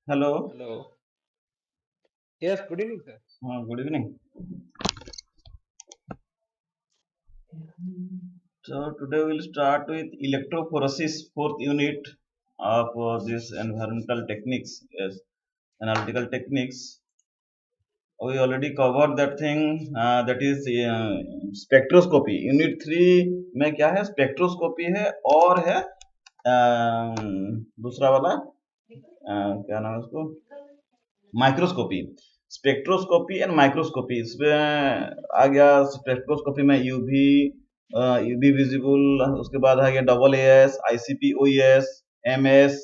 Hello. Hello. Yes, good evening, sir. Good evening. So today we'll start with electrophoresis, fourth unit of this environmental techniques. Yes, analytical techniques. We already covered that thing. That is spectroscopy. Unit 3 में क्या है? Spectroscopy है और है दूसरा वाला क्या नाम है उसको? माइक्रोस्कोपी। स्पेक्ट्रोस्कोपी एंड माइक्रोस्कोपी इसमें आ गया। स्पेक्ट्रोस्कोपी में यूवी यूवी विजिबल, उसके बाद आ गया double S, ICP, OES, MS,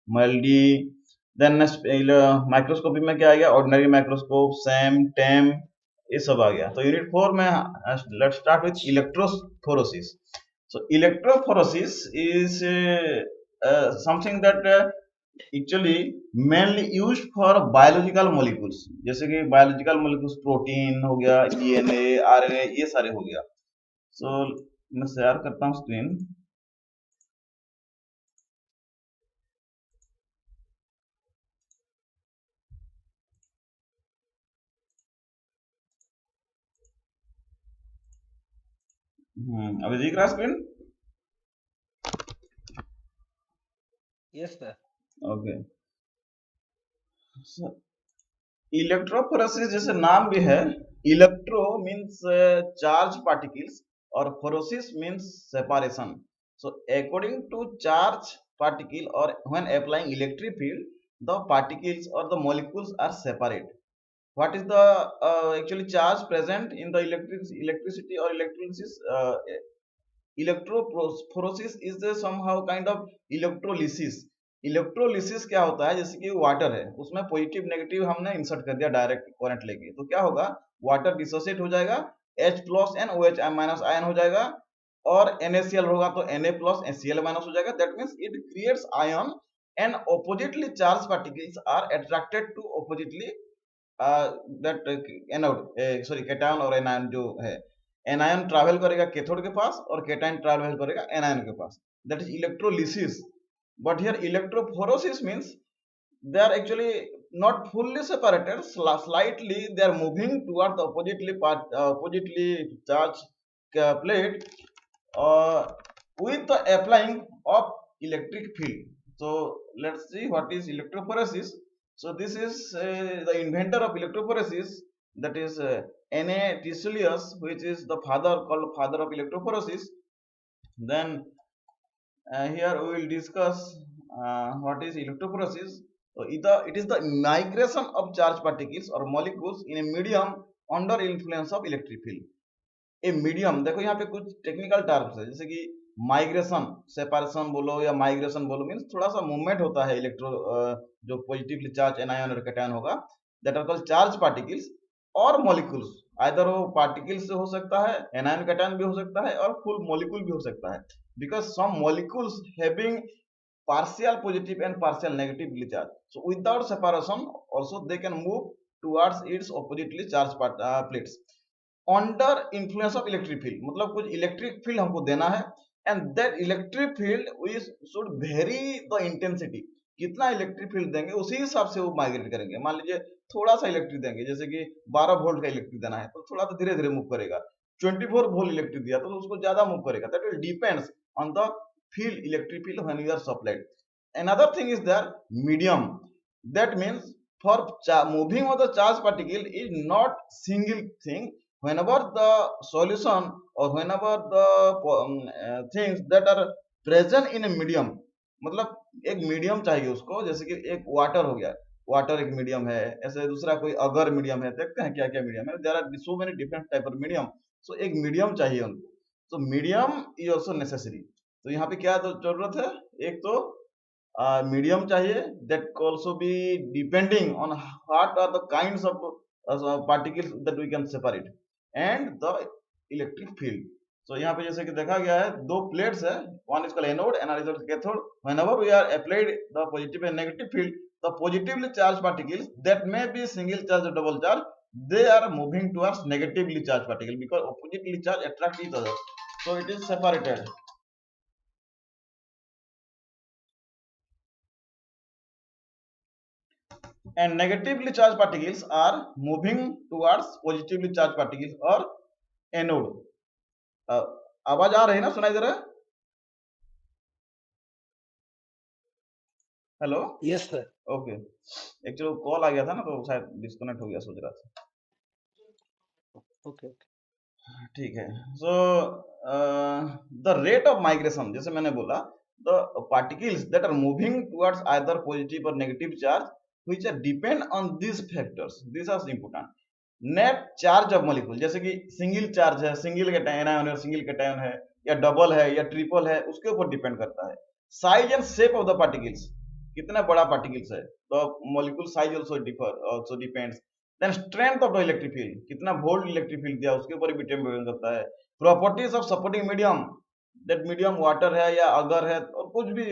MALDI. Then microscopy में क्या आ गया? ऑर्डिनरी माइक्रोस्कोप, सैम, टेम, ये सब आ गया। तो यूनिट 4 में let's start with electrophoresis. So electrophoresis is something that actually mainly used for biological molecules, जैसे कि biological molecules प्रोटीन हो गया, डीएनए, आरएनए, ये सारे हो गया। सो मैं शेयर करता हूँ स्क्रीन। अभी दिख रहा है screen? Yes, sir. Okay. Electrophoresis जैसे नाम भी है, इलेक्ट्रो मीन्स चार्ज पार्टिकल्स और phoresis means separation. So according to charge particle or when applying electric field, the particles or the molecules are separate. What is the actually charge present in the electricity or electrolysis? Electrophoresis is somehow kind of electrolysis. Electrolysis क्या होता है? जैसे कि water है, उसमें positive negative हमने insert कर दिया डायरेक्ट करंट लेके, तो क्या होगा? वाटर डिसोसिएट हो जाएगा, H plus n OH minus ion हो जाएगा, और NaCl होगा तो Na प्लस Cl माइनस हो जाएगा। That means it creates ion and oppositely charge particles are attracted to oppositely that anode, sorry cation और एनायन जो है। एनायन ट्रैवल करेगा कैथोड के पास और कैटायन ट्रैवल करेगा एनायन के पास। That is electrolysis. But here electrophoresis means they are actually not fully separated, slightly they are moving toward the oppositely charged plate uh, with the applying of electric field. So let's see what is electrophoresis. So this is the inventor of electrophoresis, that is Na Tiselius, which is the father, called father of electrophoresis. Then here we will discuss what is electrophoresis. So it is the migration of charged particles or molecules in a medium under influence of electric field. A medium, देखो यहाँ पे कुछ technical terms है, जैसे कि migration, separation बोलो या migration बोलो, मीन्स थोड़ा सा मूवमेंट होता है इलेक्ट्रो जो पॉजिटिवली चार्ज एनायन और कैटायन होगा, that are called charge particles और मॉलिक्यूल्स। आइदर वो पार्टिकल्स से हो सकता है, एनायन कैटायन भी हो सकता है, और फुल मॉलिक्यूल भी हो सकता है, because some molecules having partial positive and partial negatively charged. So without separation also they can move towards its oppositely charged plates under influence of electric field. मतलब कुछ इलेक्ट्रिक फील्ड हमको देना है, and that electric field we should vary the intensity. कितना electric field देंगे उसी हिसाब से वो माइग्रेट करेंगे। मान लीजिए थोड़ा सा इलेक्ट्रिक देंगे, जैसे कि 12 वोल्ट का इलेक्ट्रिक देना है, तो थोड़ा सा धीरे धीरे मूव करेगा। 24 वोल्ट इलेक्ट्रिक दिया तो उसको ज्यादा मूव करेगा। That will depends on the field, electric field when you are supplied. another thing is there medium, that means for moving of the charge particle is not single thing. Whenever the solution or whenever the things that are present in a medium, मतलब एक medium चाहिए उसको, जैसे कि एक water हो गया, water एक मीडियम है, ऐसे दूसरा कोई अगर मीडियम है, देखते हैं क्या क्या मीडियम है, there are so many different type of medium. So एक मीडियम चाहिए उनको, तो मीडियम इज ऑल्सो नेसेसरी। तो यहाँ पे क्या जरूरत है? एक तो medium चाहिए, that could also be depending on what are the kinds of particles that we can separate, and the electric field. So यहाँ पे जैसे कि देखा गया है, दो प्लेट्स है, one is called anode and another is cathode. Whenever we are applied the positive and negative field, the positively charged particles that may be single charge or double charge, they are moving towards negatively charged particle because oppositely charge attract each other, so it is separated. and negatively charged particles are moving towards positively charged particles or anode. आवाज आ रही है ना, सुनाई दे रहा है? Hello, Yes, sir. Okay, actually call आ गया था ना तो शायद डिस्कनेक्ट हो गया, सोच रहा था। Okay. ठीक है, so the rate of migration, जैसे मैंने बोला, the particles that are moving towards either positive और negative charge which are depend on this factors, this are important. Net charge of molecule, जैसे कि सिंगल चार्ज है, single cation है, single cation है, या डबल है या ट्रिपल है, उसके ऊपर डिपेंड करता है। Size and shape of the particles, कितना बड़ा पार्टिकल्स है, तो molecule size also depends. Then strength of the electric field, कितना वोल्ट इलेक्ट्रिक फील्ड दिया, उसके ऊपर भी डिपेंड करता है। Properties of supporting medium, that medium water है या अगर है और कुछ भी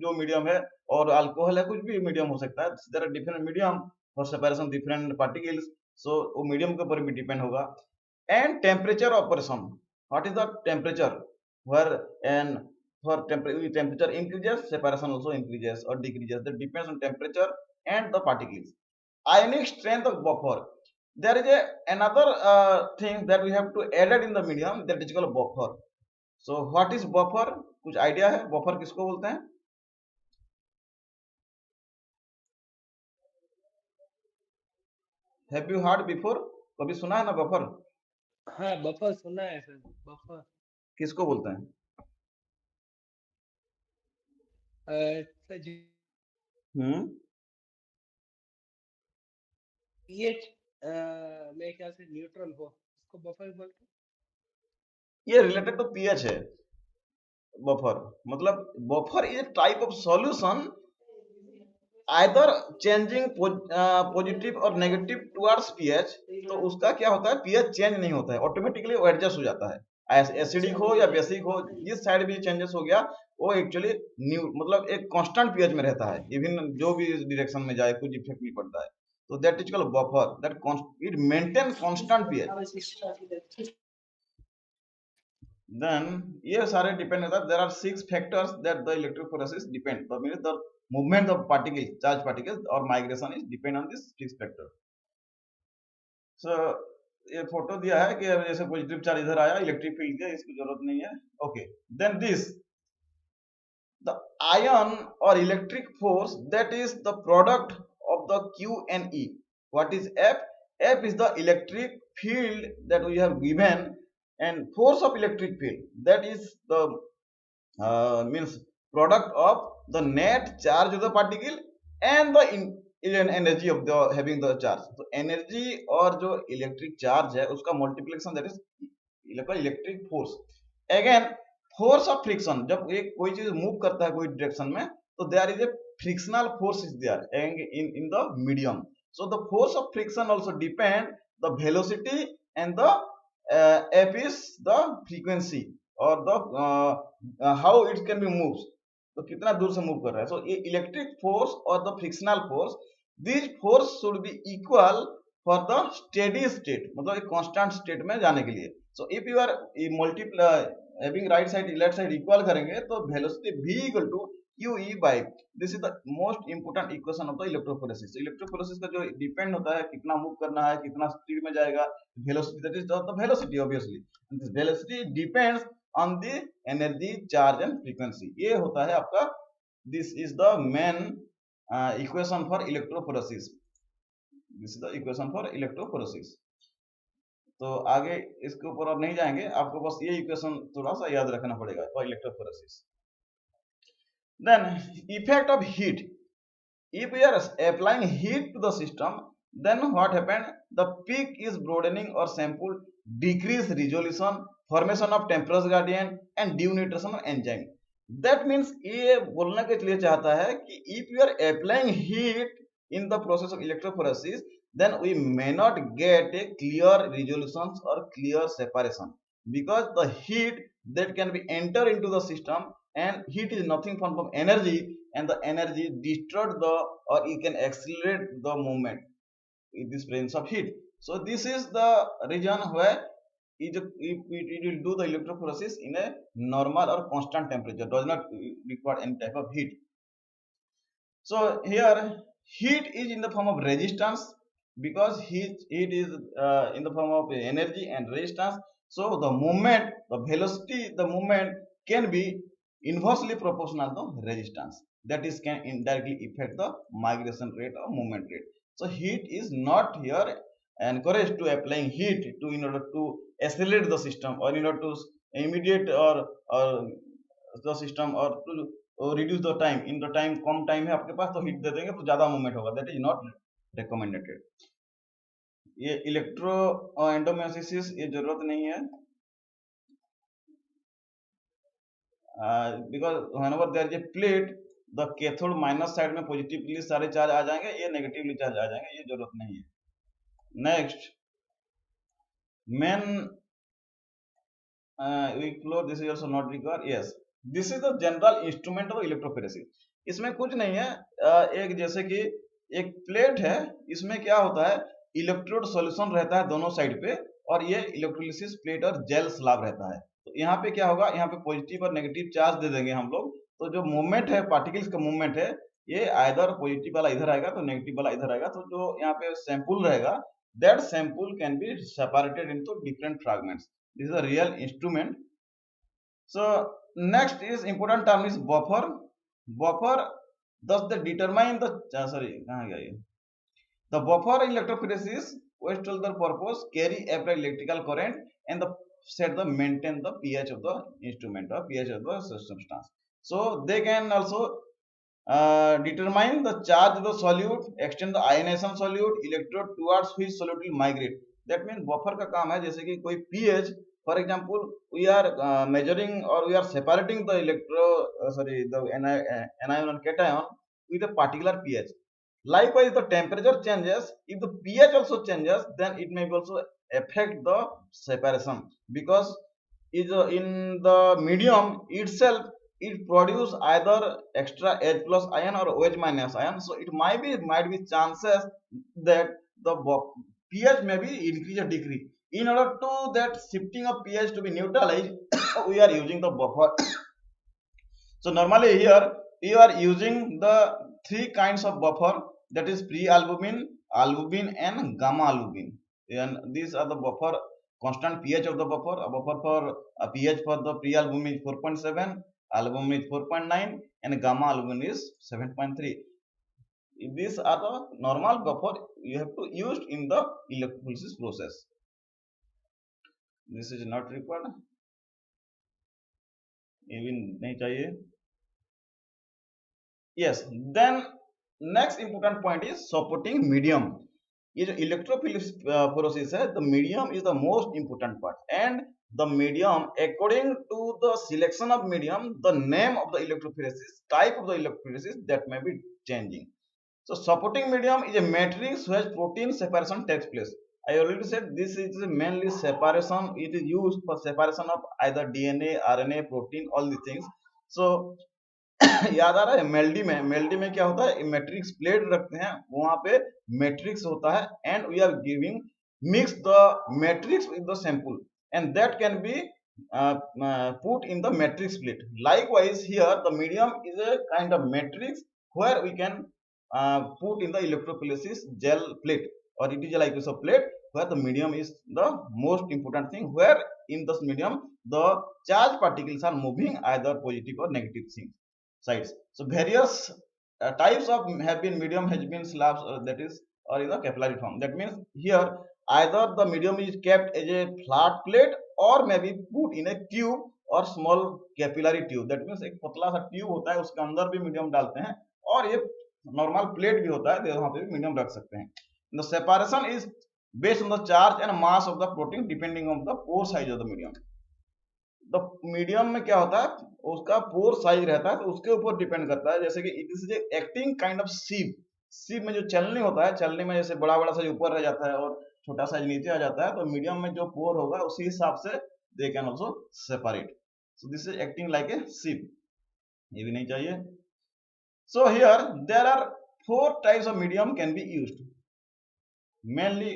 जो मीडियम है, और अल्कोहल है, कुछ भी मीडियम हो सकता है। There are different medium for separation different particles, so वो मीडियम के ऊपर भी डिपेंड होगा। And temperature operation, what is the temperature where, and for temperature increases, separation also increases or decreases, that depends on temperature and the particles. Ionic strength of buffer, there is another thing that we have to add in the medium, that is called buffer. So what is buffer, कुछ idea है buffer किसको बोलते हैं? Have you heard before, कभी सुना है ना buffer? हाँ, बफर सुना है सर, बफर। किसको बोलते हैं? सर जी, पीएच मेरे ख्याल से न्यूट्रल हो, इसको बफर बोलते हैं। ये रिलेटेड टू पीएच है बफर, मतलब buffer is a type of solution either changing positive और नेगेटिव टुवर्ड्स पीएच, तो उसका क्या होता है, पीएच चेंज नहीं होता है, ऑटोमेटिकली वो एडजस्ट हो जाता है, एसिडिक हो या बेसिक हो, जिस साइड भी चेंजेस हो गया वो एक्चुअली न्यू, मतलब एक कांस्टेंट पीएच में रहता है, इवन जो भी डायरेक्शन में जाए कुछ इफेक्ट नहीं पड़ता है, तो that is called buffer, that it maintain constant pH. then ये सारे डिपेंड होता है, there are 6 factors that the electrophoresis depend, so means the movement of particles, charge particles or migration is depend on this 6 factor. so ये photo दिया है कि जैसे positive charge इधर आया, इलेक्ट्रिक फील्ड की इसकी जरूरत नहीं है, okay. then this, the ion or electric force that is the product of the Q and E. What is F? F is the electric field that we have given, and force of electric field, that is the means product of the net charge of the particle and the energy of the having the charge. तो energy और जो electric charge है उसका multiplication, that is electric force. Again, force of friction, जब एक कोई चीज move करता है कोई डायरेक्शन में, तो there is a frictional force is there in the medium. So the force of friction also depend the velocity and the f is the frequency or the how it can be moves, तो कितना दूर से move कर रहा है। So ये electric force और the frictional force, this force should be equal for the steady state, मतलब एक कांस्टेंट स्टेट में जाने के लिए। So if you are multiply having right side left side equal करेंगे तो velocity v equal to QE by, this is the most important equation of the electrophoresis. Electrophoresis का जो डिपेंड होता है कितना मूव करना है, कितना स्पीड में जाएगा, velocity, that is the velocity obviously, and this velocity depends on the energy, charge and frequency. ये होता है आपका, this is the main equation for electrophoresis. This is the equation for electrophoresis. तो आगे इसके ऊपर और नहीं जाएंगे, आपको बस ये इक्वेशन थोड़ा सा याद रखना पड़ेगा for electrophoresis. Then effect of heat, if we are applying heat to the system, then what happened, the peak is broadening or sample decrease resolution, formation of temperature gradient and denaturation of enzyme. That means ये बोलने के लिए चाहता है कि if you are applying heat in the process of electrophoresis, then we may not get a clear resolution or clear separation, because the heat that can be enter into the system, and heat is nothing but from energy, and the energy distort the, or it can accelerate the movement in this presence of heat. So this is the reason where it will do the electrophoresis in a normal or constant temperature, does not require any type of heat. So here Heat is in the form of resistance, because heat is in the form of energy and resistance. So the movement, the velocity, the movement can be inversely proportional to resistance. That is can indirectly affect the migration rate or movement rate. So heat is not here encouraged to applying heat to in order to accelerate the system, or in order to immediate or the system, or to reduce the time. In the time come time है आपके पास तो heat दे देंगे तो ज्यादा movement होगा, that is not recommended. ये electro endosmosis ये जरूरत नहीं है, because whenever there is a plate the cathode minus side में पॉजिटिवली सारे चार्ज आ जाएंगे, ये नेगेटिवली चार्ज आ जाएंगे, ये जरूरत नहीं है. Next, main weak flow, this is also not required. Yes, this is the general instrument of electrophoresis. इसमें कुछ नहीं है, एक जैसे कि एक प्लेट है, इसमें क्या होता है, इलेक्ट्रोड सॉल्यूशन रहता है दोनों साइड पे, और ये इलेक्ट्रोलिसिस प्लेट और जेल स्लैब रहता है. तो यहाँ पे क्या होगा, यहाँ पे पॉजिटिव और नेगेटिव चार्ज दे देंगे हम लोग, तो जो मूवमेंट है, पार्टिकल्स का मूवमेंट है, ये आइदर पॉजिटिव वाला इधर आएगा तो नेगेटिव वाला इधर आएगा. तो जो यहाँ पे सैंपल रहेगा, that sample can be separated into different fragments. This is a real instrument. So next is important term is buffer. Buffer, thus they determine the the buffer electrophoresis waste to the purpose carry applied electrical current and the set the maintain the pH of the instrument or pH of the substance. So they can also determine the charge of the solute, extend the ionization solute, electrode towards which solute will migrate. That means buffer का काम है, जैसे कि कोई pH, for example we are measuring or we are separating the the anion and cation with a particular pH. Likewise, the temperature changes, if the pH also changes, then it may also affect the separation, because in the medium itself it produce either extra H plus ion or OH minus ion. So it might be chances that the pH may be increase or decrease. In order to that shifting of pH to be neutralized, we are using the buffer. So normally here you are using the three kinds of buffer, that is pre-albumin, albumin and gamma albumin. And these are the buffer constant pH of the buffer. A buffer for a pH for the pre-albumin is 4.7, albumin is 4.9 and gamma albumin is 7.3. These are the normal buffer you have to use in the electrophoresis process. This is not required, even नहीं चाहिए. Yes, then next important point is supporting medium. ये जो electrophoresis है, the medium is the most important part, and the medium, according to the selection of medium, the name of the electrophoresis, type of the electrophoresis, that may be changing. So supporting medium is a matrix where protein separation takes place. I already said this is mainly separation. It is used for separation of either DNA, RNA, protein, all these things. So याद आ रहा है, मेल्डी में क्या होता है, matrix plate रखते हैं, वहां पे मैट्रिक्स होता है, and we are giving mix the matrix with the sample, and that can be put in the matrix plate. Likewise here the medium is a kind of matrix where we can put in the electrophoresis gel plate, or it is like a plate where the medium is the most important thing, where in this medium the charged particles are moving either positive or negative sides. So various types of have been medium has been slabs, that is, or in the capillary form. That means here either the medium is kept as a flat plate or may be put in a tube और small capillary tube. That means एक पतला सा tube होता है, उसके अंदर भी medium डालते हैं, और ये नॉर्मल प्लेट भी होता है, वहां पे भी मीडियम रख सकते हैं. The separation is based on the charge and mass of the protein depending on the pore size of the medium. The medium में क्या होता है, उसका पोर साइज रहता है, तो उसके ऊपर डिपेंड करता है. जैसे कि it is acting kind of सीप में जो चलनी होता है, चलने में जैसे बड़ा बड़ा साइज ऊपर रह जाता है और छोटा साइज नीचे आ जाता है, तो मीडियम में जो पोर होगा उसी हिसाब से they can also separate. So this is acting like a sieve, ये भी नहीं चाहिए. So here there are 4 types of medium can be used. Mainly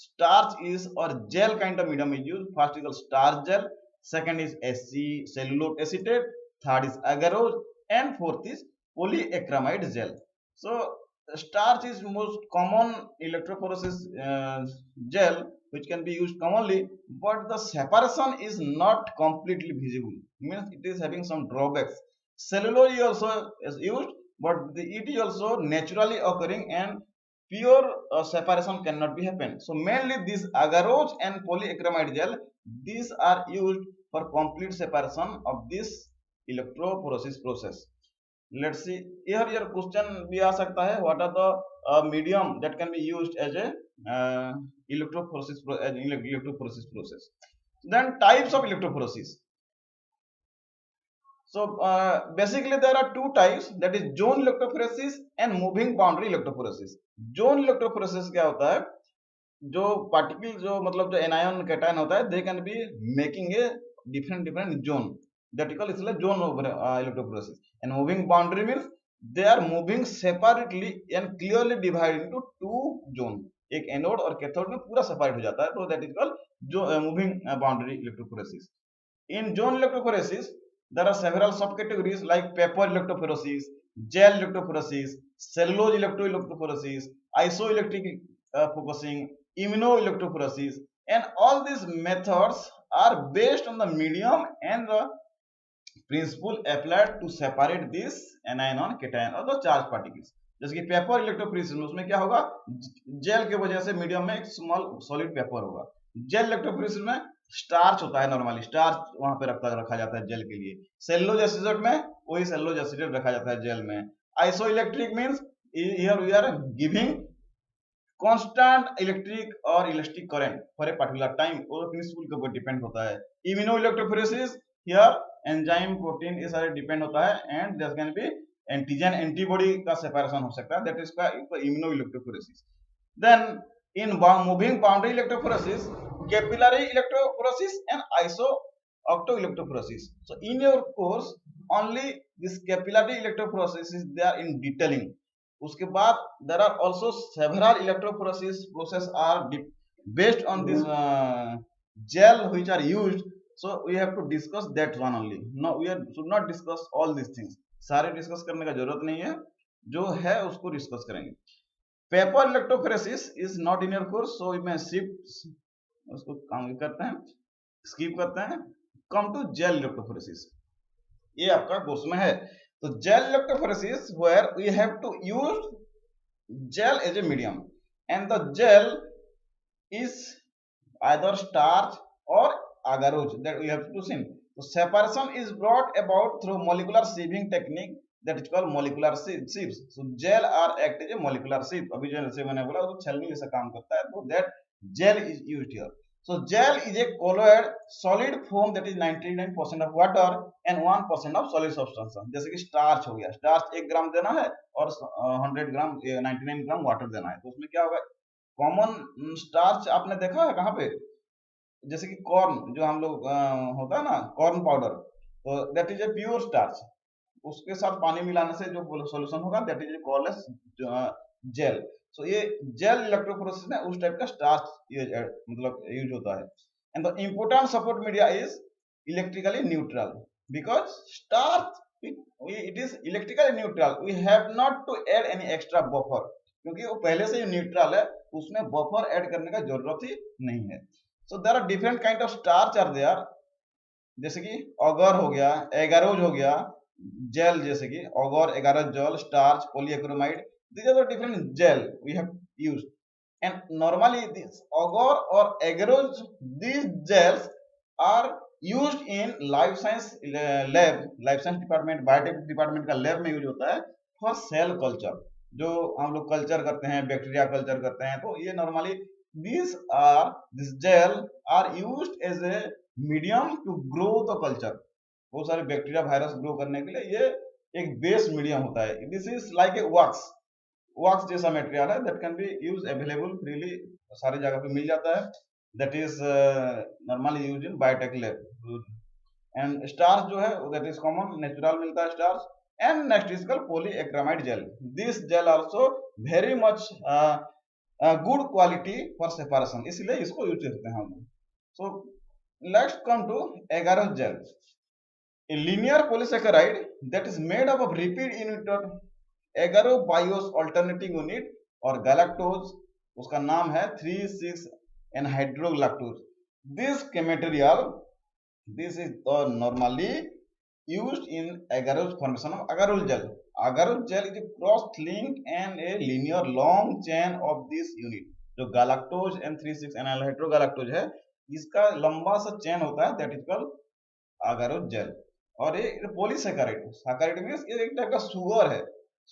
starch is or gel kind of medium is used. First is starch gel, second is cellulose acetate, third is agarose, and fourth is polyacrylamide gel. So starch is most common electrophoresis gel which can be used commonly, but the separation is not completely visible, means it is having some drawbacks. Cellulose also is used, but it is also naturally occurring and pure separation cannot be happen. So mainly this agarose and polyacrylamide gel, these are used for complete separation of this electrophoresis process. Let's see, here question भी आ सकता है, what are the medium that can be used as a electrophoresis process. Then types of electrophoresis. So basically there are two types, that is zone electrophoresis and moving boundary electrophoresis. zone electrophoresis क्या होता है, जो particle जो मतलब जो anion cation होता है, they can be making a different zone, that is called इसलिए zone electrophoresis. And moving boundary means they are moving separately and clearly divided into two zone, एक एनोड और कैथोड में पूरा सेपरेट हो जाता है, तो that is called जो moving boundary electrophoresis. In zone electrophoresis there are several subcategories like paper electrophoresis, gel electrophoresis, cellulose electrophoresis, isoelectric focusing, immunoelectrophoresis, and all these methods are based on the medium and the principle applied to separate this anion cation और the charged particles. जैसे कि paper electrophoresis में उसमें क्या होगा, jail के वजह से मीडियम में एक स्मॉल सॉलिड पेपर होगा. जेल इलेक्ट्रोफोरेसिस में स्टार्च होता है, नॉर्मली स्टार्च वहां पे रखा जाता है जेल के लिए. सेलुलोज एसिडेट में वही सेलुलोज एसिडेट रखा जाता है जेल में. Iso electric means here we are giving constant electric or elastic current for a particular time, वो प्रिंसिपल के ऊपर डिपेंड होता है. Immuno electrophoresis, here enzyme protein ये सारे डिपेंड होता है and there can be antigen antibody का सेपरेशन हो सकता है, दैट इज का immuno electrophoresis. Then in moving boundary electrophoresis, capillary electrophoresis and iso octo electrophoresis. So in your course only this capillary electrophoresis is there in detailing. उसके बाद there are also several electrophoresis process are based on this gel which are used. So we have to discuss that one only. No, we should not discuss all these things. सारे discuss करने का जरूरत नहीं है, जो है उसको discuss करेंगे. Paper electrophoresis is not in your course, so मैं शिफ्ट उसको काम करते हैं, स्किप करते हैं. कम टू जेल इलेक्ट्रोफोरेसिस, ये आपका कोर्स में है. तो gel electrophoresis where we have to use gel as a medium and the gel is either starch or agarose, that we have to see. So separation is brought about through molecular sieving technique, that is called molecular sieves. So gel are act as a molecular sieve, अभी जैसे मैंने बोला तो छलनी जैसा काम करता है, तो that gel is used here. So gel is a colloid solid form that is 99% of water and 1% of solid substance. जैसे कि स्टार्च हो गया, स्टार्च 1 ग्राम देना है और 100 ग्राम 99 ग्राम वाटर देना है, तो उसमें क्या होगा, कॉमन स्टार्च आपने देखा है कहाँ पे, जैसे कि कॉर्न जो हम लोग होता है ना कॉर्न पाउडर, तो that is a pure starch, उसके साथ पानी मिलाने से जो सॉल्यूशन होगा that is called as gel. So ये जेल इलेक्ट्रोफोरेसिस में उस टाइप का स्टार्च मतलब यूज होता है. And the important support media is electrically neutral, because starch it is electrically neutral, we have not to add any extra buffer, क्योंकि वो पहले से ही न्यूट्रल है, उसमें बफर ऐड करने का जरूरत ही नहीं है. So there are different kind of starch are there, जैसे कि ऑगर हो गया, एगारोज हो गया, जेल जैसे कि agar, agarose gel, starch, polyacrylamide, these are the different gel we have used. And normally this agar or agarose, these gels are used in life science lab, life science department, biotech department का lab में use होता है for sale culture. जो हम लोग culture करते हैं, bacteria culture करते हैं, तो ये normally this gel are used as a medium to grow the culture. बहुत सारे बैक्टीरिया वायरस ग्रो करने के लिए ये एक बेस मीडियम होता है. This is like a wax जैसा मटेरियल है, that can be use available freely, सारी जगह पे मिल जाता है, that is normally use in biotech lab. And starch जो है दैट इज कॉमन, नेचुरल मिलता है starch. And next is called polyacrylamide gel. This gel also very much good quality for separation, इसलिए इसको यूज करते हैं हम. So let's come to agarose gel, a linear polysaccharide that is made up of repeat unit agarobiose alternating unit और galactose, उसका नाम है 3,6 anhydrolactose. This केमेटेरियल, this is normally used in agarose formation of agarose gel. Agarose gel is a cross link and a linear long chain of this unit. जो galactose N36 एनालहाइड्रोगैलेक्टोज है, इसका लंबा सा चेन होता है, that is called agarose gel। और ये polysaccharide, saccharide means ये एक टाइप का शुगर है,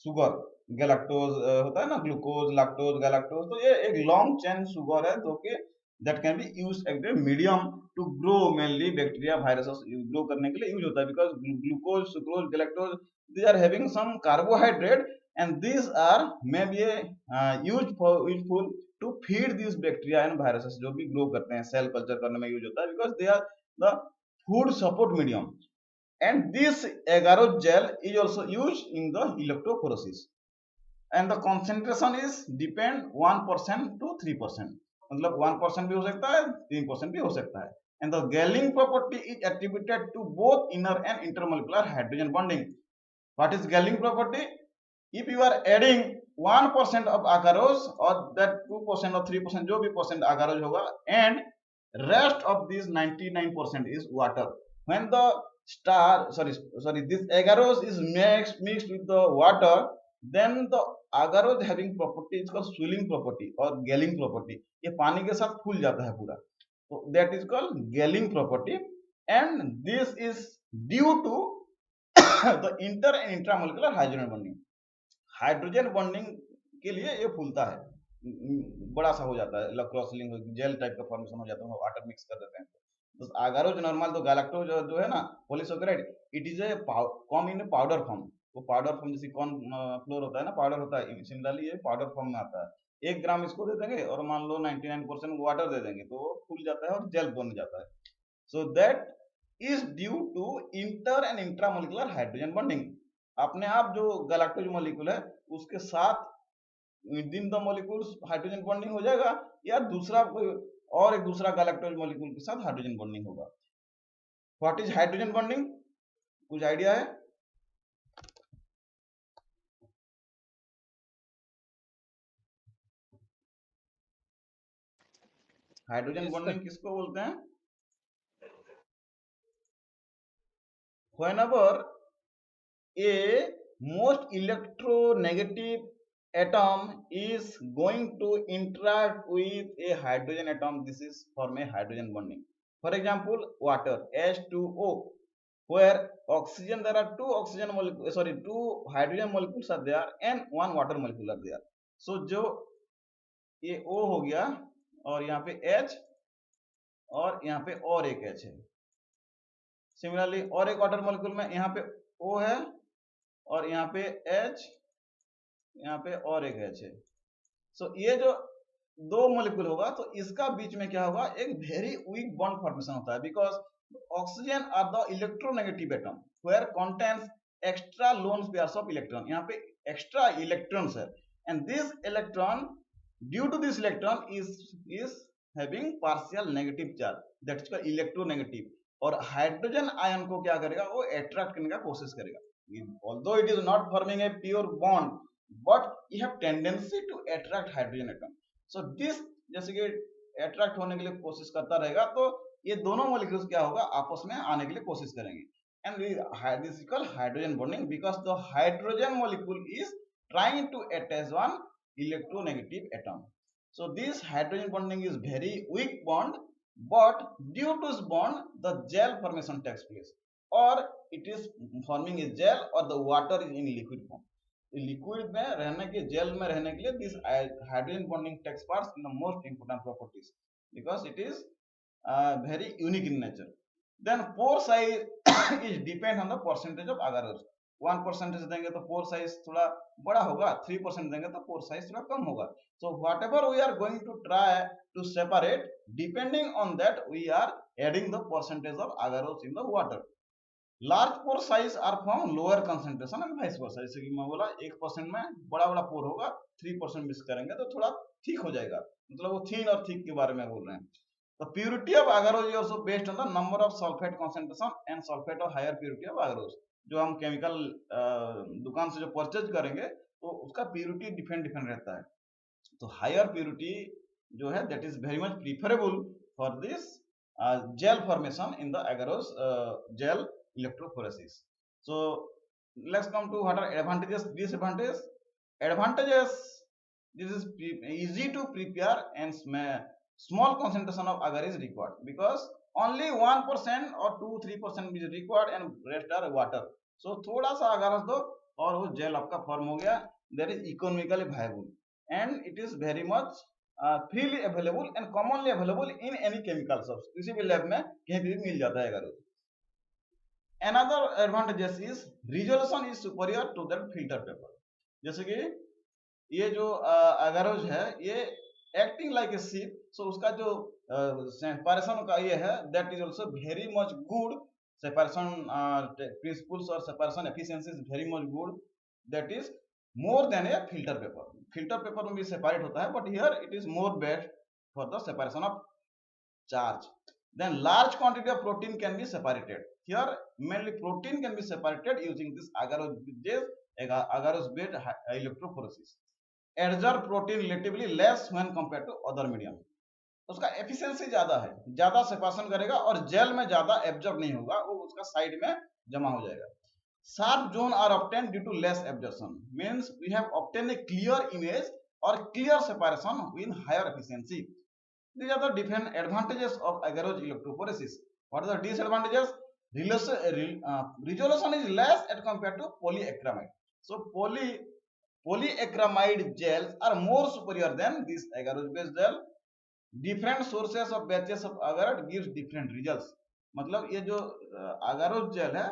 शुगर गैलेक्टोज होता है ना, ग्लूकोज, लैक्टोज, गैलेक्टोज, तो ये एक लॉन्ग चेन शुगर है जो कि that can be used as a medium to grow, mainly bacteria, viruses grow करने के लिए यूज होता है, because glucose, sucrose, galactose, these are having some carbohydrate and these are maybe useful to feed these bacteria and viruses जो भी grow करते हैं, cell culture करने में यूज होता है, because they are the food support medium। And this agarose gel is also used in the electrophoresis and the concentration is depend 1% to 3%, मतलब 1% भी हो सकता है, 3% भी हो सकता है। And the Gelling property is attributed to both inner and intermolecular hydrogen bonding। What is Gelling property? If you are adding 1% of agarose or that 2% or 3% जो भी percent agarose होगा and rest of this 99% is water, when the this agarose is mixed with the water, then the agarose having property is called swelling property or gelling property। ये पानी के साथ फूल जाता है पूरा, तो that is called gelling property and this is due to the inter and intramolecular hydrogen bonding। Hydrogen bonding के लिए ये फूलता है, बड़ा सा हो जाता है, क्रॉस लिंक जेल टाइप का फॉर्मेशन हो जाता है, वाटर मिक्स कर देते हैं। तो अगारोज नॉर्मल, तो गैलेक्टोज जो है ना polysaccharide, it is a come in powder form. वो पाउडर फॉर्म जैसे कॉर्न फ्लोर होता है ना, पाउडर होता है, सिमिलरली ये पाउडर फॉर्म में आता है। 1 ग्राम इसको दे देंगे और मान लो 99% वाटर दे देंगे तो वो फूल जाता है और जेल बन जाता है। So that is due to inter and intramolecular hydrogen bonding. अपने आप जो गैलेक्टोज मॉलिक्यूल है उसके साथ within the molecules hydrogen bonding हो जाएगा, या दूसरा कोई और एक दूसरा गैलेक्टोज मॉलिक्यूल के साथ हाइड्रोजन बॉन्डिंग होगा। व्हाट इज हाइड्रोजन बॉन्डिंग, कुछ आइडिया है? हाइड्रोजन बॉन्डिंग किसको बोलते हैं? whenever a most electronegative atom is going to interact with a hydrogen atom, this is form a hydrogen bonding। For example, water H2O, where oxygen, there are two oxygen molecules, sorry, two hydrogen molecules are there and one water molecule are there। so जो ये O हो गया और यहाँ पे H और यहाँ पे और एक H है, सिमिलरली और एक वाटर मॉलिक्यूल में यहाँ पे O है और यहाँ पे H, यहाँ पे और एक H है। सो ये जो दो मॉलिक्यूल होगा तो इसका बीच में क्या होगा, एक वेरी वीक बॉन्ड फॉर्मेशन होता है, because oxygen are the electronegative atom where contains extra lone pairs of electron. यहाँ पे एक्स्ट्रा इलेक्ट्रॉन्स है and this electron, due to this electron is having partial negative charge, that is called electronegative. और hydrogen ion को क्या करेगा, वो attract करने का कोशिश करेगा, although it is not forming a pure bond but you have tendency to attract hydrogen atom। so this जैसे कि अट्रैक्ट होने के लिए कोशिश करता रहेगा तो ये दोनों मॉलिक्यूल्स क्या होगा, आपस में आने के लिए कोशिश करेंगे। And this is called hydrogen bonding because the hydrogen molecule is trying to attach one electronegative atom. so this hydrogen bonding is very weak bond, but due to this bond the gel formation takes place, or it is forming a gel or the water is in liquid form। Liquid में रहने के, gel में रहने के लिए this hydrogen bonding takes part in the most important properties because it is very unique in nature. Then pore size is depend on the percentage of agarose. 1% देंगे तो pore size थोड़ा बड़ा होगा, 3% देंगे तो पोर साइज थोड़ा कम होगा। So whatever we are going to try to separate, depending on that we are adding the percentage of agarose in the water. Large pore size are from lower concentration and vice versa. जैसे कि मैं बोला 1% में बड़ा बड़ा पोर होगा, 3% mix करेंगे तो थोड़ा थिक हो जाएगा, मतलब वो थिन और थिक के बारे में बोल रहे हैं। तो purity of agarose is also based on the number of sulphate concentration and sulphate of higher purity of agarose. जो हम केमिकल दुकान से जो परचेज करेंगे तो उसका प्योरिटी डिफरेंट डिफरेंट रहता है। तो हायर प्योरिटी जो है that is very much preferable for this gel formation in the agarose gel electrophoresis. So let's come to what are advantages, disadvantages. Advantages: this is easy to prepare and small concentration of agar is required because only 1% or 2-3% is required and rest are water. So थोड़ा सा agar दो और वो gel आपका form हो गया. That is economically viable and it is very much freely available and commonly available in any chemical substance. किसी भी लैब में कहीं भी मिल जाता है अगर. Another advantages is resolution is superior to that filter paper. जैसे कि ये जो अगारोज है ये acting like a ship, so उसका जो सेपरेशन का ये है that is also very much good. Separation principles और separation efficiency is very much good. That is more than a filter paper. Filter paper में भी सेपरेट होता है but here it is more best for the separation of charge. Then large quantity of protein can be separated. Here mainly protein can be separated using this agarose based electrophoresis. Adsorb protein relatively less when compared to other medium. उसका efficiency ज्यादा है, ज्यादा separation करेगा और jail में ज्यादा absorb नहीं होगा, वो उसका साइड में जमा हो जाएगा. Sharp zone are obtained due to less absorption. Means we have obtained a clear image or clear separation with higher efficiency. These are the different advantages of agarose electrophoresis. What are the disadvantages? Resolution is less as compared to polyacrylamide. So polyacrylamide gels are more superior than this agarose based gel. Different sources of batches of agar gives different results. मतलब ये जो agarose gel है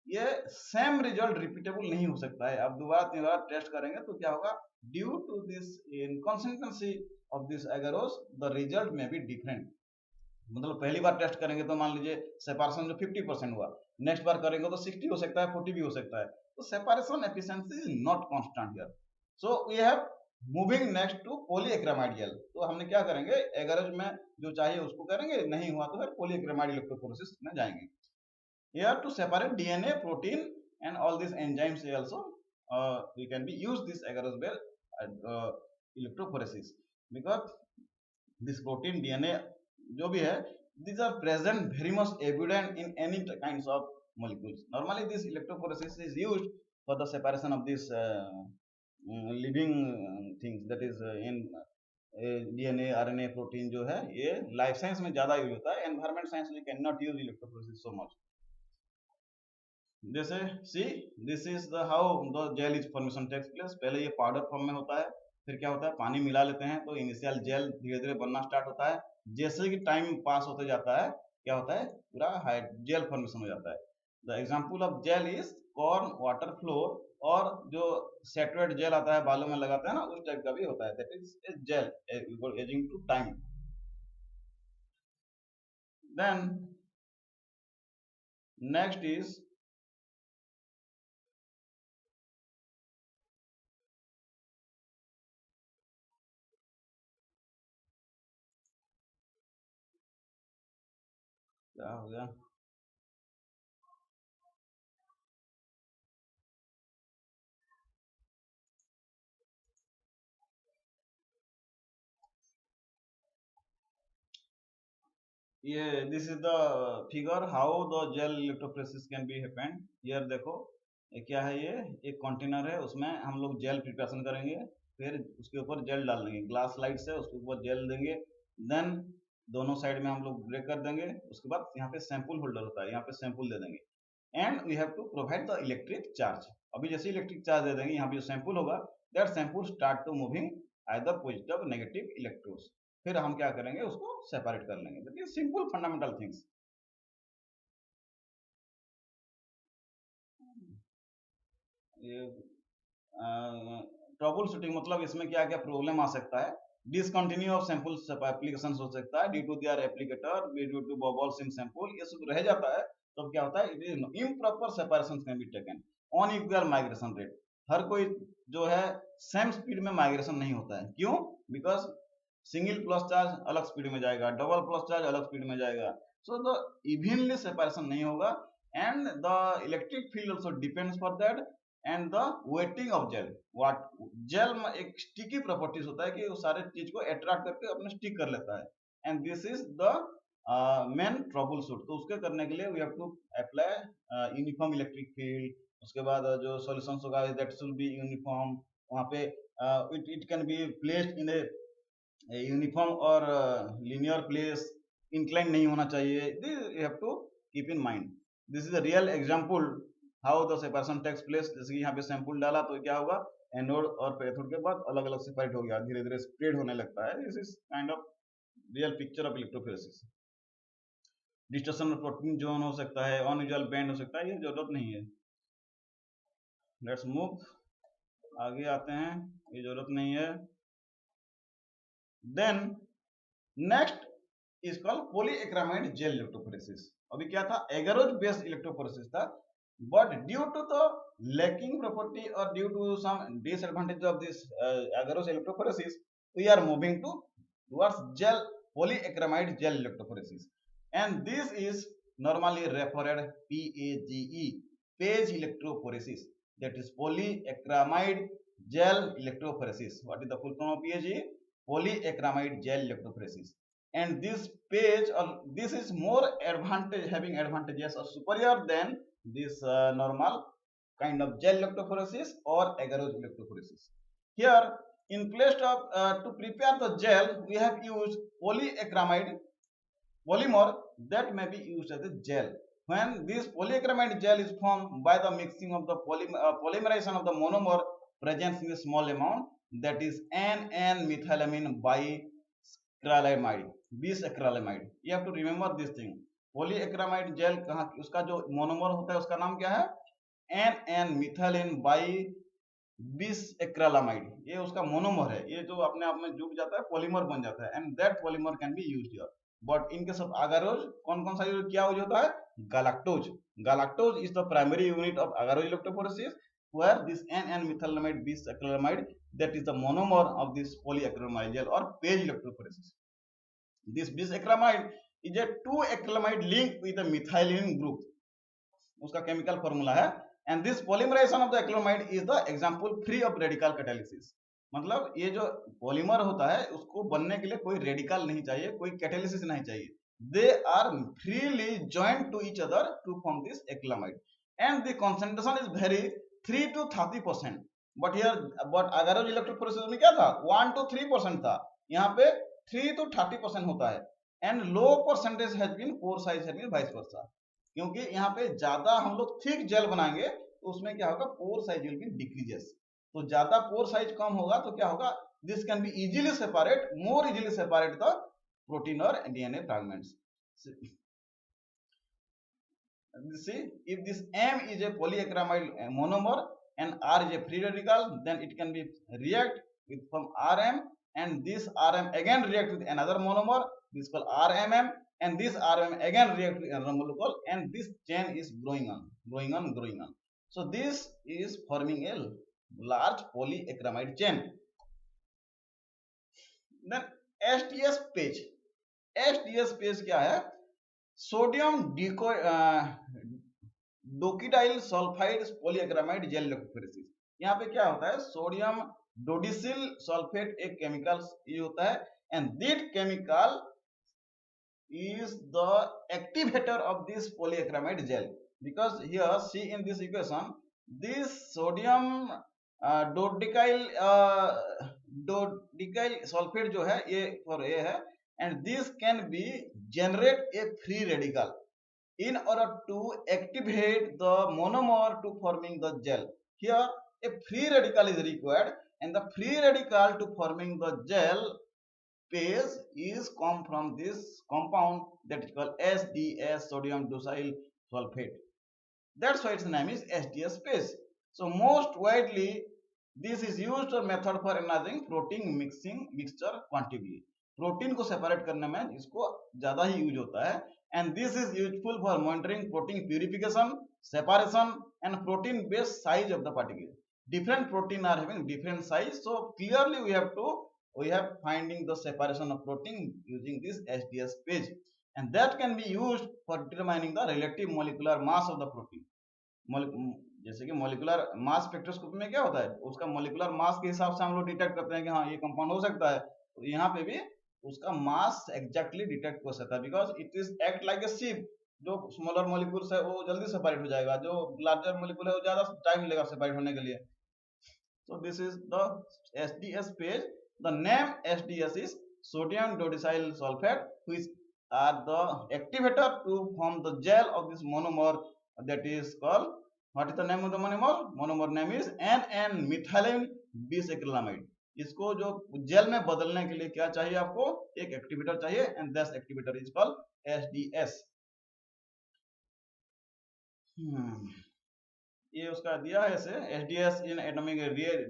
ये same result repeatable नहीं हो सकता है. अब दोबारा 3 बार टेस्ट करेंगे तो क्या होगा? Due to this inconsistency of this agarose the result में बी डिफरेंट. मतलब पहली बार टेस्ट करेंगे तो मान लीजिए सेपरेशन जो 50% हुआ, नेक्स्ट बार करेंगे तो 60 हो सकता है, 40 भी हो सकता है. तो separation efficiency is not constant here. So we have moving next to polyacrylamide gel. तो हमने क्या करेंगे? एगारोज में जो चाहिए उसको करेंगे, नहीं हुआ तो फिर पॉलीएक्रिलामाइड इलेक्ट्रोफोरेसिस में जाएंगे. Here to separate DNA, protein and all these enzymes also we can be use this agarose based electrophoresis because this protein DNA जो भी है these are present very much evident in any kinds of molecules. Normally this electrophoresis is used for the separation of this living things, that is in DNA, RNA, protein जो है ये life science में ज्यादा use होता है. Environment science में can not use electrophoresis so much. जैसे see this is the how the gel is formation takes place. पहले ये पाउडर फॉर्म में होता है, फिर क्या होता है पानी मिला लेते हैं तो इनिशियल जेल धीरे धीरे बनना स्टार्ट होता है. जैसे कि टाइम पास होते जाता है क्या होता है पूरा जेल फॉर्मेशन हो जाता है. The example of gel is corn water flour, और जो सैचुरेट जेल आता है बालों में लगाते हैं ना उस टाइप का भी होता है. That is gel aging to time. Then next is क्या हो गया? ये this is the figure how the gel electrophoresis can be happened. Here देखो ये क्या है, ये एक कंटेनर है, उसमें हम लोग जेल प्रिपरेशन करेंगे, फिर उसके ऊपर जेल डाल देंगे ग्लास स्लाइड से, उसके ऊपर जेल देंगे, देन दोनों साइड में हम लोग ब्रेक कर देंगे. उसके बाद यहाँ पे सैंपल होल्डर होता है, यहाँ पे सैंपल दे देंगे and we have to provide the electric charge. अभी जैसे इलेक्ट्रिक चार्ज दे देंगे यहाँ पे जो सैंपल होगा that sample start to moving either positive negative electrodes. फिर हम क्या करेंगे उसको सेपरेट कर लेंगे. That is simple fundamental things. ये ट्रबल शूटिंग मतलब इसमें क्या क्या प्रॉब्लम आ सकता है. डिसकंटिन्यू ऑफ सैंपल एप्लीकेशन हो सकता है due to their applicator, due to bubbles in sample. ये सब रह जाता है तो क्या होता है it is improper separation can be taken. Unequal migration rate, हर कोई जो है सेम स्पीड में माइग्रेशन नहीं होता है. क्यों? बिकॉज सिंगल प्लस चार्ज अलग स्पीड में जाएगा, डबल प्लस चार्ज अलग स्पीड में जाएगा. सो द इवनली सेपरेशन नहीं होगा and the electric field also depends for that. And the wetting of gel. What gel में एक स्टिकी प्रॉपर्टीज होता है कि वो सारे चीज को अट्रैक्ट करके अपने स्टिक कर लेता है, and this is the main trouble shoot. तो उसके करने के लिए we have to apply uniform electric field. उसके बाद जो सॉल्यूशन होगा दैट शुड बी यूनिफॉर्म। वहाँ पे it can be placed in a uniform और linear place, incline नहीं होना चाहिए। this you have to keep in mind। this is a real example how the separation takes place। जैसे कि यहाँ पे सैंपल डाला तो क्या होगा, एनोड और कैथोड के बाद अलग अलग सेपरेट हो गया, धीरे धीरे स्प्रेड होने लगता है। This is kind of real picture of electrophoresis. Distortion protein zone हो सकता है, अनयूजुअल बैंड हो सकता है, ये जरूरत नहीं है। लेट्स मूव, आगे आते हैं, ये जरूरत नहीं है। Then next is called polyacrylamide gel electrophoresis. अभी क्या था, एगारोज बेस्ड इलेक्ट्रोफोरेसिस था, but due to the lacking property or due to some disadvantage of this agarose electrophoresis, we are moving to towards gel polyacramide gel electrophoresis, and this is normally referred PAGE, page electrophoresis, that is polyacramide gel electrophoresis। what is the full form of PAGE? Polyacramide gel electrophoresis। and this page or this is more advantage, having advantages or superior than this normal kind of gel electrophoresis or agarose electrophoresis। Here in place of to prepare the gel, we have used polyacramide polymer that may be used as a gel। when this polyacramide gel is formed by the mixing of the polymerization of the monomer present in a small amount, that is N-methylamine biacrylamide, bisacrylamide। you have to remember this thing। polyacramide gel कहाँ, उसका जो monomer होता है उसका नाम क्या है, N-methylamine bisacrylamide। ये उसका मोनोमर है, ये जो अपने आप में जुड़ जाता है पॉलीमर बन जाता है, and that polymer can be used here. But in case of agarose कौन कौन सा क्या यूज होता है, galactose। galactose is the primary unit of agarose electrophoresis, where this N-methylamide bisacrylamide, that is the monomer of this polyacrylamide gel or page electrophoresis। this bisacrylamide is a 2-acrylamide link with a methylene group, उसका chemical formula है। And this polymerization of the acrylamide is the example free of radical catalysis. मतलब ये जो polymer होता है उसको बनने के लिए कोई रेडिकल नहीं चाहिए, कोई कैटालिसिस नहीं चाहिए। They are freely joint to each other to form this acrylamide, and the concentration is very 3 to 30%। But here but agarose electrophoresis में क्या था, 1 to 3% था, यहाँ पे 3 to 30% होता है। And low percentage has been pore size has been vice versa, क्योंकि यहाँ पे ज्यादा हम लोग थिक जेल बनाएंगे तो उसमें क्या होगा, pore size will be decreases. तो ज्यादा पोर साइज कम होगा तो क्या होगा, this can be easily separate, more easily separate the protein और DNA fragments. see if this M is a polyacrylamide monomer and R is a free radical, then it can be react with from RM, and this RM again react with another monomer, this is called RMM, and this RM again react with another molecule, and this chain is growing on। so this is forming a large polyacrylamide chain। then STS page, STS page क्या है, sodium डोकिडाइल sulphide पॉलीएक्रामाइड gel electrophoresis. यहाँ पे क्या होता है, sodium डोडिसिल sulphate एक chemical ये होता है, and that chemical is the activator of this polyacramide gel, because here see in this equation this sodium dodecyl sulfate जो है ये for A है, and this can be generate a free radical in order to activate the monomer to forming the gel। here a free radical is required, and the free radical to forming the gel phase is come from this compound that is called SDS, sodium dosyl sulfate। that's why its name is SDS phase। so most widely this is used a method for analyzing protein mixture quantitatively। Protein को separate करने में इसको ज्यादा ही use होता है, and this is useful for monitoring protein purification, separation and protein based size of the particle। different protein are having different size, so clearly we have finding the separation of protein using this SDS page, and that can be used for determining the relative molecular mass of the protein। जैसे कि molecular mass spectroscopy में क्या होता है, उसका molecular mass के हिसाब से हम लोग डिटेक्ट करते हैं कि हाँ ये कंपाउंड हो सकता है, तो यहाँ पे भी उसका मास एग्जैक्टली डिटेक्ट हो सकता है, because it is act like a ship. जो स्मॉलर मॉलिक्यूल्स है वो जल्दी सेपरेट हो जाएगा, जो लार्जर मॉलिक्यूल है वो ज्यादा टाइम लेगा सेपरेट होने के लिए। So this is the SDS page. The name SDS is sodium dodecyl sulfate, which are the activator to form the gel of this monomer, that is called, what is the name of the monomer? Monomer name is N,N-methylene bisacrylamide. इसको जो jail में बदलने के लिए क्या चाहिए आपको, एक एक्टिवेटर चाहिए, and this activator is called SDS। ये उसका दिया है ऐसे, SDS in atomic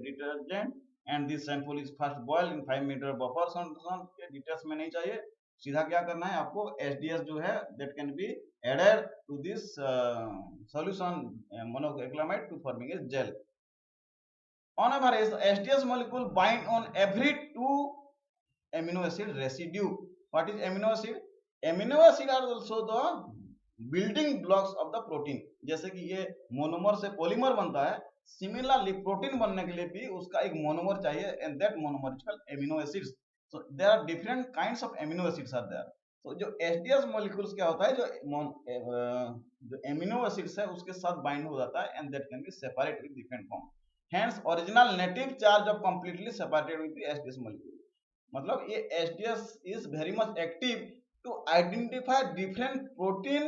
detergent and this sample is first boiled in 5 meter buffer solution। के डिटेल्स में नहीं चाहिए, सीधा क्या करना है आपको, SDS जो है that can be added to this solution monoacrylamide to forming a gel। On average, SDS molecule bind on every 2 amino acid residue। What is amino acid? Amino acid are also the building blocks of the protein. जैसे कि ये monomer से polymer बनता है, similarly protein बनने के लिए भी उसका एक मोनोमर चाहिए, and that monomer is called amino acids. So there are different kinds of amino acids are there. तो जो एचडीएस मॉलिक्यूल्स क्या होता है, जो एमिनो एसिड्स है उसके साथ बाइंड हो जाता है, and that can be separated with different form. Hence original native charge of completely separated with the HDS molecule. मतलब ये HDS is very much active to identify different protein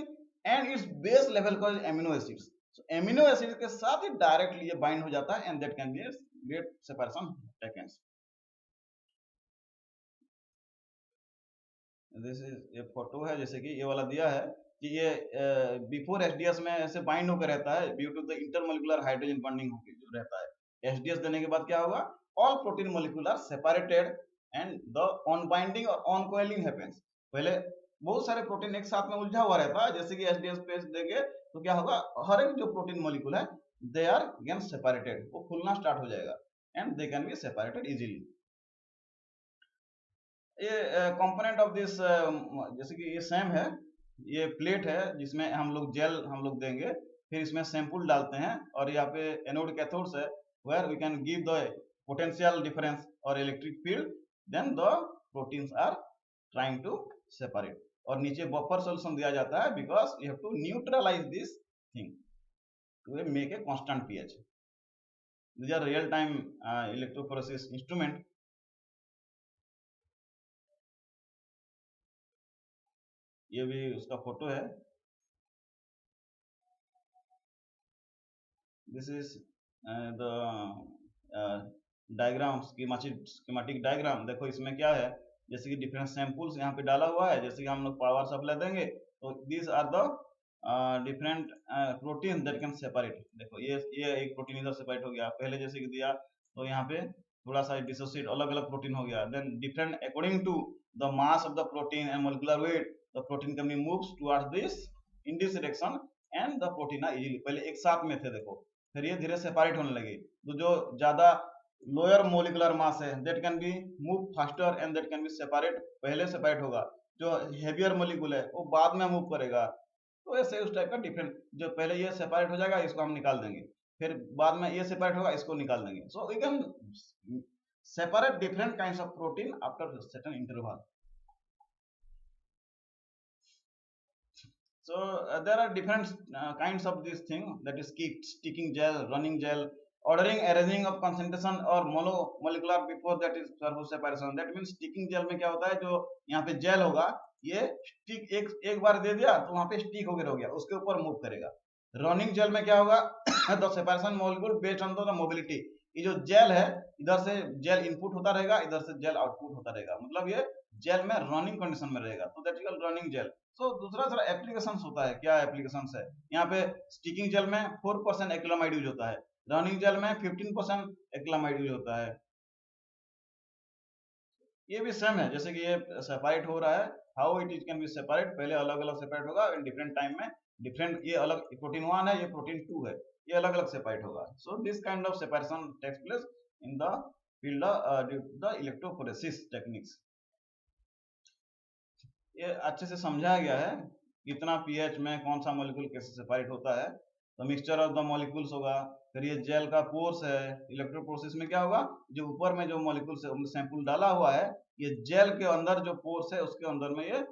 and its base level called amino acids। so amino acids के साथ ही directly ये bind हो जाता है, and that can be a great separation seconds। this is ये photo है, जैसे कि ये वाला दिया है कि ये बिफोर एचडीएस में ऐसे बाइंड होकर रहता है due to the intermolecular hydrogen bonding होकर जो रहता है। एचडीएस देने के बाद क्या होगा, all protein molecule are separated and the on binding और ऑन कोइलिंग हैपेंस। पहले बहुत सारे प्रोटीन एक साथ में उलझा हुआ रहता है, जैसे कि एचडीएस पेज देंगे तो क्या होगा, हर एक जो प्रोटीन मॉलिक्यूल है दे आर अगेन सेपरेटेड, वो खुलना स्टार्ट हो जाएगा, and they can be separated easily. ये कंपोनेंट ऑफ दिस, जैसे कि ये सेम है, ये प्लेट है जिसमें हम लोग जेल हम लोग देंगे, फिर इसमें सैंपल डालते हैं, और यहाँ पे एनोड कैथोड्स है where we can give the potential difference और electric field, then the proteins are trying to separate. और नीचे बफर सॉल्यूशन दिया जाता है because you have to neutralise this thing to make a constant pH. These are real time electrophoresis instrument. ये भी उसका photo है। This is the diagram, schematic diagram. देखो इसमें क्या है, जैसे कि डिफरेंट सैंपल्स यहाँ पे डाला हुआ है, जैसे कि हम लोग पावर सप्लाई देंगे तो these are the different protein that can separate. देखो ये एक प्रोटीन इधर सेपरेट हो गया, पहले जैसे कि दिया तो यहाँ पे थोड़ा सा डिसोसिएट अलग अलग प्रोटीन हो गया, then different according to the mass of the protein and molecular weight the protein can be moves towards this in this direction, and the protein are easily, पहले एक साथ में थे देखो, फिर ये धीरे सेपरेट होने लगे, तो जो ज्यादा लोअर मोलिकुलर मास है that can B move faster and that can B separate, पहले सेपरेट होगा, जो हेवियर मोलिकुल है वो बाद में मूव करेगा। तो ऐसे उस टाइप का डिफरेंट, जो पहले ये सेपरेट हो जाएगा इसको हम निकाल देंगे, फिर बाद में ये सेपरेट होगा इसको निकाल देंगे। So we can separate different kinds of protein after certain interval. So there are different kinds of this thing, that is sticking gel, running gel, ordering arranging of concentration or monomolecular before that is surface separation। that means sticking gel में क्या होता है, जो यहाँ पे jail होगा ये stick एक बार दे दिया तो वहाँ पे स्टिक होकर हो गया, उसके ऊपर मूव करेगा। रनिंग जेल में क्या होगा, the separation molecule based on the mobility. ये जो जेल है इधर से जेल इनपुट होता रहेगा, इधर से जेल आउटपुट होता रहेगा, मतलब ये जेल में रनिंग कंडीशन में रहेगा, तो that is called running gel. So दूसरा सारा एप्लीकेशन होता है, क्या एप्लीकेशन है, यहाँ पे स्टिकिंग जेल में 4% एक्रिलामाइड यूज होता है, रनिंग जेल में 15% एक्रिलामाइड यूज होता है। ये भी सेम है, जैसे कि ये सेपरेट हो रहा है, how it is can be separate, पहले अलग अलग सेपरेट होगा इन डिफरेंट टाइम में, डिफरेंट, ये अलग प्रोटीन 1 है, ये प्रोटीन 2 है, ये अलग अलग सेपरेट होगा। So this kind of separation takes place in the field due to the electrophoresis techniques. ये अच्छे से समझाया गया है कितना पीएच में कौन सा मॉलिक्यूल कैसे सेपरेट होता है। तो मिक्सचर ऑफ द मॉलिक्यूल्स होगा। फिर ये जेल का पोर्स है, इलेक्ट्रोपोरेसिस में क्या होगा, जो ऊपर में जो मॉलिक्यूल्स सैंपल डाला हुआ है, ये जेल के अंदर जो पोर्स है उसके अंदर में ये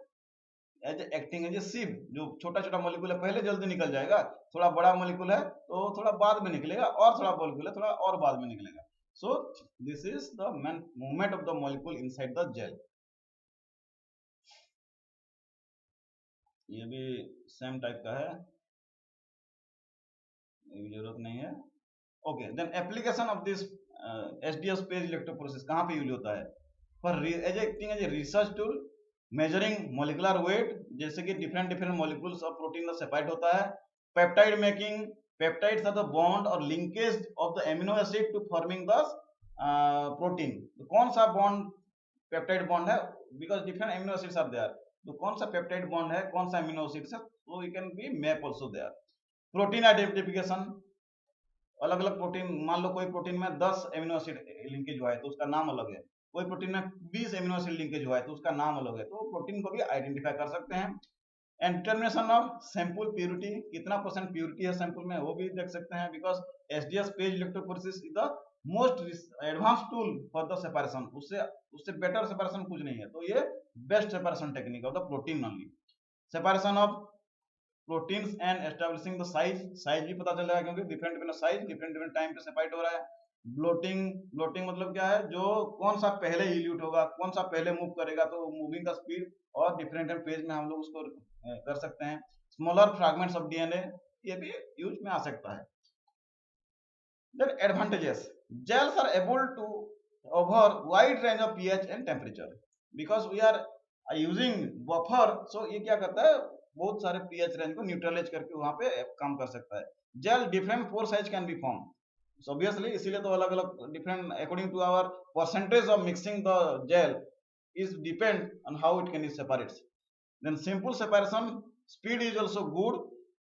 एज एक्टिंग एज ए सिव, जो छोटा छोटा मॉलिक्यूल है पहले जल्दी निकल जाएगा, थोड़ा बड़ा मॉलिक्यूल है तो थोड़ा बाद में निकलेगा, और थोड़ा मॉलिक्यूल है थोड़ा और बाद में निकलेगा। So this is the main movement of the molecule inside the gel. ये भी सेम टाइप का है, ये जरूरत नहीं है। Okay, then application of this SDS PAGE electrophoresis कहाँ पे यूज होता है, for as acting as a research tool, measuring molecular weight, जैसे कि different different molecules of protein का सेपरेट होता है। Peptide making, peptides are the bond और linkage of the amino acid to forming the protein. तो कौन सा bond peptide bond है, because different amino acids are there, तो कौन सा पेप्टाइड बॉन्ड है, कौन सा एमिनो एसिड्स है, so you can be map also there। Protein identification, अलग अलग प्रोटीन, मान लो कोई प्रोटीन में 10 एमिनो एसिड लिंकेज हुआ है तो उसका नाम अलग है, कोई प्रोटीन में 20 एमिनो एसिड लिंकेज हुआ है तो उसका नाम अलग है, तो प्रोटीन को भी आइडेंटिफाई कर सकते हैं। And determination of sample purity, कितना परसेंट प्योरिटी है सैंपल में वो भी देख सकते हैं, because SDS page electrophoresis is the most advance tool for the separation, उससे उससे बेटर सेपरेशन कुछ नहीं है, तो ये best separation technique of the protein only. Separation of proteins and establishing the size, size भी पता चलेगा क्योंकि different different size different different time पे सेपरेट हो रहा है। ब्लोटिंग, ब्लोटिंग मतलब क्या है, जो कौन सा पहले इल्यूट होगा, कौन सा पहले मूव करेगा, तो मूविंग का स्पीड और डिफरेंट पेज में हम लोग उसको कर सकते हैं। स्मॉलर फ्रैगमेंट्स ऑफ डीएनए, ये भी यूज में आ सकता है। Then advantages, gels are able to over wide range of pH and temperature, because we are using buffer, so ये क्या करता है, बहुत सारे पीएच रेंज को न्यूट्रलाइज करके वहां पे काम कर सकता है। Gel different pore size can be form, so obviously इसीलिए तो अलग अलग different according to our percentage of mixing the gel is depend on how it can be separates। Then simple separation, speed is also good,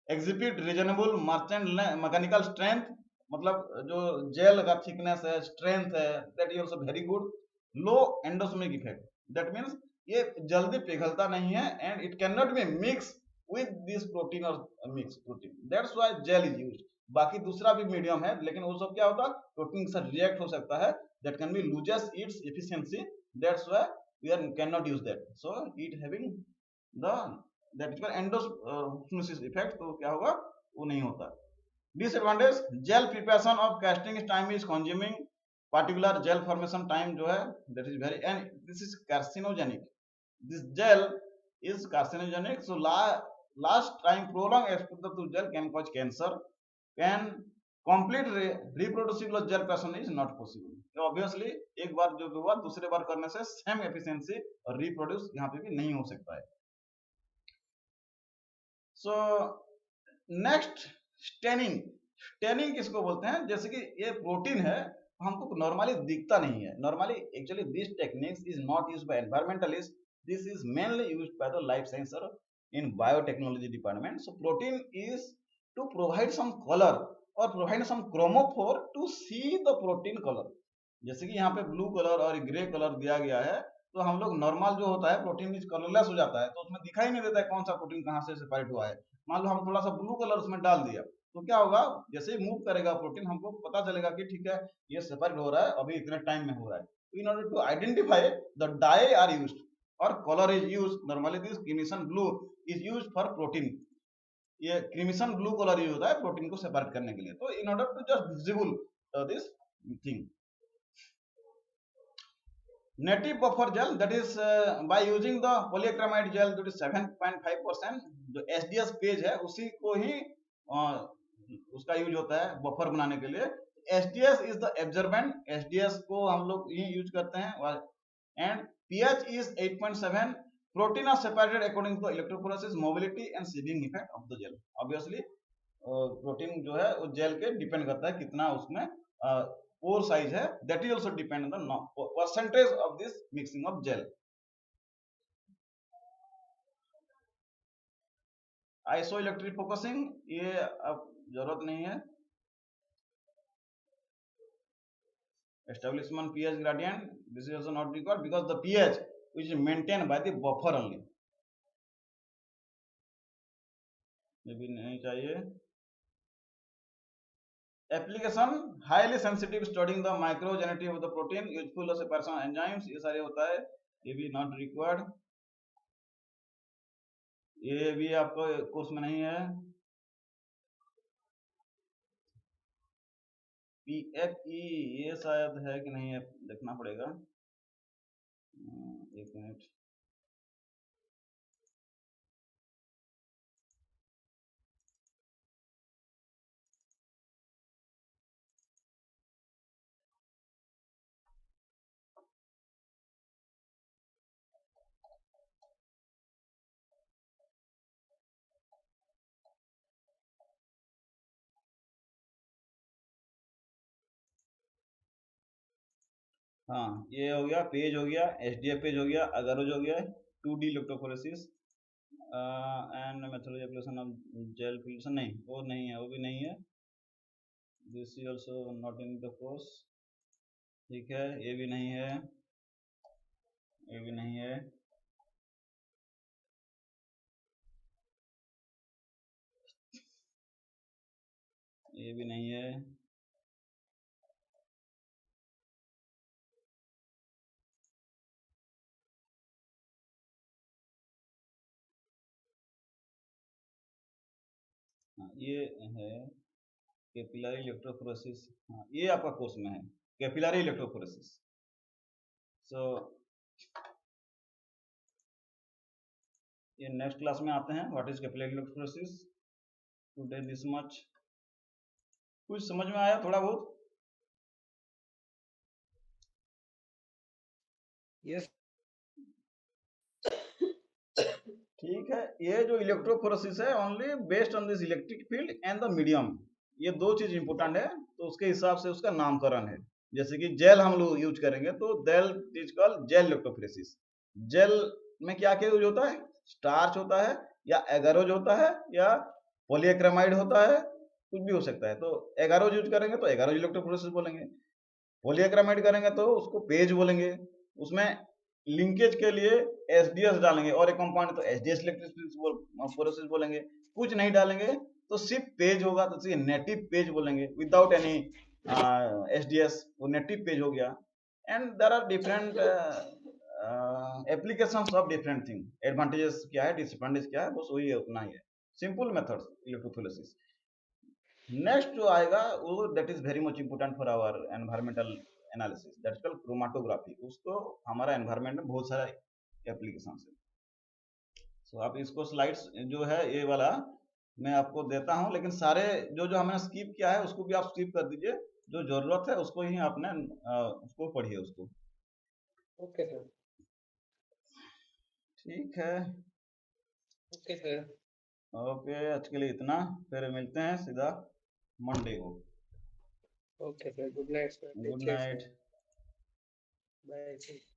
exhibit reasonable merchant mechanical strength, मतलब जो jail का thickness है, strength है, that is also very good. Low endosmotic effect, that means ये जल्दी पिघलता नहीं है, and it can not be mix with this protein और mix protein, that's why gel is used. बाकी दूसरा भी मीडियम है, लेकिन वो सब क्या होता है, प्रोटीन के साथ रिएक्ट हो सकता है, that can B loses its efficiency, that's why we are cannot use that, so it having the that is endosmosis effect, तो क्या होगा, वो नहीं होता। Disadvantage, gel preparation of casting time is consuming, particular gel formation time जो है that is very, and this is carcinogenic, this gel is carcinogenic, so last time prolonged exposure to gel can cause cancer, can complete reproducible gel person is not possible, तो obviously एक बार जो हुआ दूसरे बार करने से same efficiency और reproduce यहाँ पे भी नहीं हो सकता है। सो नेक्स्ट, स्टेनिंग, स्टेनिंग किसको बोलते हैं, जैसे कि ये प्रोटीन है हमको नॉर्मली दिखता नहीं है, normally actually this techniques is not used by environmentalist, this is mainly used by the life sciencer in biotechnology department। So protein is to provide some color or provide some chromophore to see the protein color, जैसे कि यहाँ पे blue colour और grey colour दिया गया है, तो हम लोग नॉर्मल जो होता है प्रोटीन कलरलेस हो जाता है, तो उसमें दिखाई नहीं देता है कौन सा प्रोटीन कहाँ से सेपरेट हुआ है। मान लो हम थोड़ा सा ब्लू कलर उसमें डाल दिया, तो क्या होगा, जैसे ही मूव करेगा प्रोटीन हमको पता चलेगा कि ठीक है ये सेपरेट हो रहा है, अभी इतने टाइम में हो रहा है। In order to identify the dye are used और colour is used, normally this crimson blue is used for protein, ये क्रिमिसन ब्लू कलर यूज होता है प्रोटीन को सेपरेट करने के लिए, तो in order to just visible this thing. native buffer gel, that is by using the polyacrylamide gel that is 7.5%, जो SDS page है उसी को ही उसका यूज होता है बफर बनाने के लिए। SDS is the absorbent, SDS को हम लोग ही यूज करते हैं, and pH is 8.7, protein are separated according to electrophoresis, mobility and seeding effect of the gel। obviously protein जो है वो जेल के डिपेंड करता है कितना उसमें pore size है, that is also depend on the percentage of this mixing of gel। isoelectric focusing, ये अब जरूरत नहीं है। establishment pH gradient, this is also not required because the pH which is maintained by the buffer only, ये भी नहीं चाहिए। Application highly sensitive studying the microgenetive of the protein useful of separation enzymes, ये सारे होता है, ये भी नॉट रिक्वायर्ड, ये भी आपको कोर्स में नहीं है। PFE ये शायद है कि नहीं है, देखना पड़ेगा, एक मिनट। हाँ, ये हो गया, पेज हो गया, HDF पेज हो गया, अगरोज हो गया, 2D electrophoresis and methodology application of gel filtration, नहीं वो नहीं है, वो भी नहीं है, this is also not in the course, ठीक है, ये भी नहीं है, ये भी नहीं है, ये भी नहीं है, हाँ, ये है कैपिलरी इलेक्ट्रोफोरेसिस, हाँ ये आपका कोर्स में है, कैपिलरी इलेक्ट्रोफोरेसिस। सो ये नेक्स्ट क्लास में आते हैं, what is capillary electrophoresis, today this much. कुछ समझ में आया थोड़ा बहुत? यस। ठीक है, ये जो इलेक्ट्रोफोरेसिस है only based on this electric field and the medium, ये दो चीज इंपॉर्टेंट है, तो उसके हिसाब से उसका नामकरण है। जैसे कि जेल हम लोग यूज करेंगे तो gel is called gel electrophoresis. Gel में क्या क्या यूज होता है, स्टार्च होता है, या एगारोज होता है, या पॉलीएक्रेमाइड होता है, कुछ भी हो सकता है। तो एगारोज यूज करेंगे तो एगारोज इलेक्ट्रोफोरेसिस बोलेंगे, पॉलीएक्रेमाइड करेंगे तो उसको पेज बोलेंगे, उसमें लिंकेज के लिए एसडीएस डालेंगे और एक कंपाउंड तो एसडीएस इलेक्ट्रोफोरेसिस बोलेंगे, कुछ नहीं डालेंगे तो सिर्फ पेज होगा तो सिर्फ नेटिव पेज बोलेंगे विदाउट एनी एसडीएस, वो नेटिव पेज हो गया। And there are different applications of different thing, advantages क्या है, डिसएडवांटेज क्या है, बस वही है, उतना ही है, सिंपल मेथड्स इलेक्ट्रोफोरेसिस। नेक्स्ट जो आएगा वो that is very much important for our environmental analysis, that's called chromatography. उसको हमारा एनवायरमेंट में बहुत सारा एप्लीकेशन है। सो आप इसको स्लाइड्स जो है ये वाला मैं आपको देता हूं, लेकिन सारे जो जो हमने स्किप किया है उसको भी आप स्किप कर दीजिए, जो जरूरत है उसको ही आपने उसको पढ़िए उसको। Okay sir. ठीक है, ओके सर। ओके, आज के लिए इतना, फिर मिलते हैं सीधा मंडे को। Okay sir, good night sir, take good care sir, night. Bye sir.